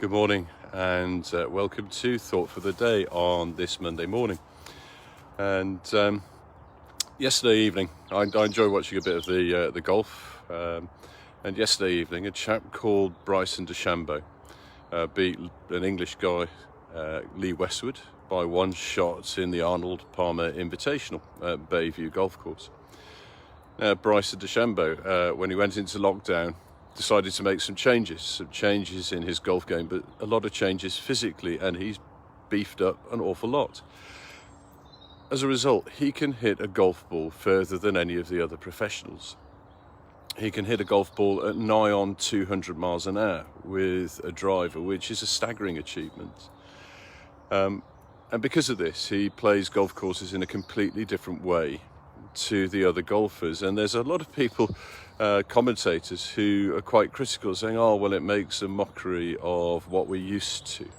Good morning and welcome to Thought for the Day on this Monday morning. And yesterday evening, I enjoy watching a bit of the golf. And yesterday evening, a chap called Bryson DeChambeau beat an English guy, Lee Westwood, by one shot in the Arnold Palmer Invitational at Bayview Golf Course. Now, Bryson DeChambeau, when he went into lockdown, decided to make some changes in his golf game, but a lot of changes physically, and he's beefed up an awful lot. As a result, he can hit a golf ball further than any of the other professionals. He can hit a golf ball at nigh on 200 miles an hour with a driver, which is a staggering achievement. And because of this, he plays golf courses in a completely different way to the other golfers. And there's a lot of people, commentators, who are quite critical, saying, oh, well, it makes a mockery of what we're used to.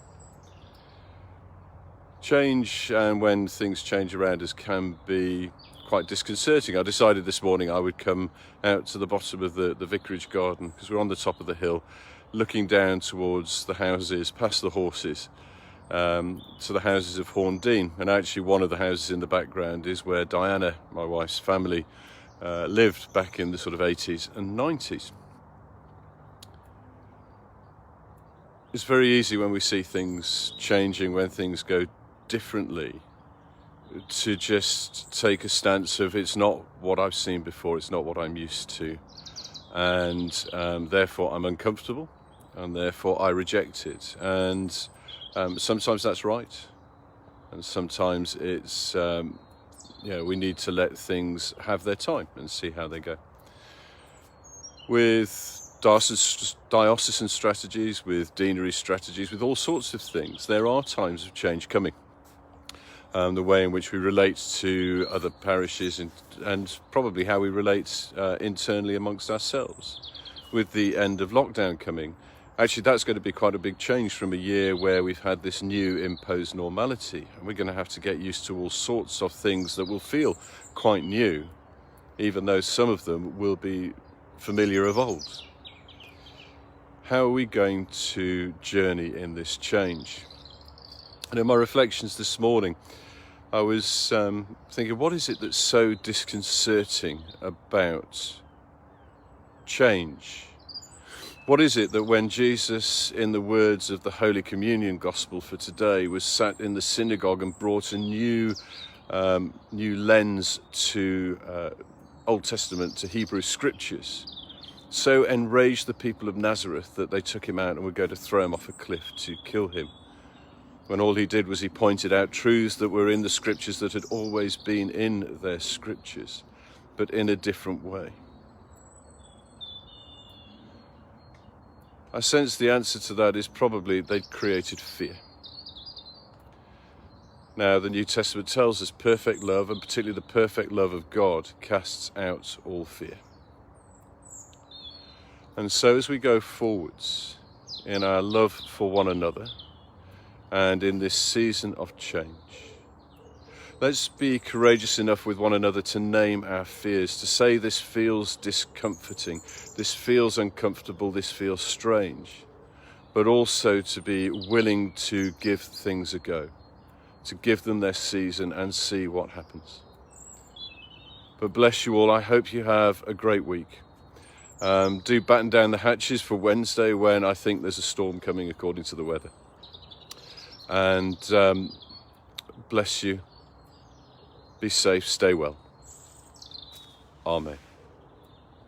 Change, and when things change around us, can be quite disconcerting. I decided this morning I would come out to the bottom of the vicarage garden, because we're on the top of the hill, looking down towards the houses, past the horses, to the houses of Horndean. And actually one of the houses in the background is where Diana, my wife's family, lived back in the sort of 80s and 90s. It's very easy when we see things changing, when things go differently, to just take a stance of it's not what I've seen before, it's not what I'm used to, and therefore I'm uncomfortable, and therefore I reject it. And sometimes that's right, and sometimes it's we need to let things have their time and see how they go. With diocesan strategies, with deanery strategies, with all sorts of things, there are times of change coming. The way in which we relate to other parishes and probably how we relate internally amongst ourselves. With the end of lockdown coming, actually that's going to be quite a big change from a year where we've had this new imposed normality, and we're going to have to get used to all sorts of things that will feel quite new, even though some of them will be familiar of old. How are we going to journey in this change? And in my reflections this morning, I was thinking, what is it that's so disconcerting about change? What is it that when Jesus, in the words of the Holy Communion Gospel for today, was sat in the synagogue and brought a new lens to Old Testament, to Hebrew scriptures, so enraged the people of Nazareth that they took him out and were going to throw him off a cliff to kill him, when all he did was he pointed out truths that were in the scriptures that had always been in their scriptures, but in a different way. I sense the answer to that is probably they'd created fear. Now, the New Testament tells us perfect love, and particularly the perfect love of God, casts out all fear. And so as we go forwards in our love for one another and in this season of change, let's be courageous enough with one another to name our fears, to say this feels discomforting, this feels uncomfortable, this feels strange, but also to be willing to give things a go, to give them their season and see what happens. But bless you all. I hope you have a great week. Do batten down the hatches for Wednesday, when I think there's a storm coming according to the weather. And bless you. Be safe, stay well. Amen.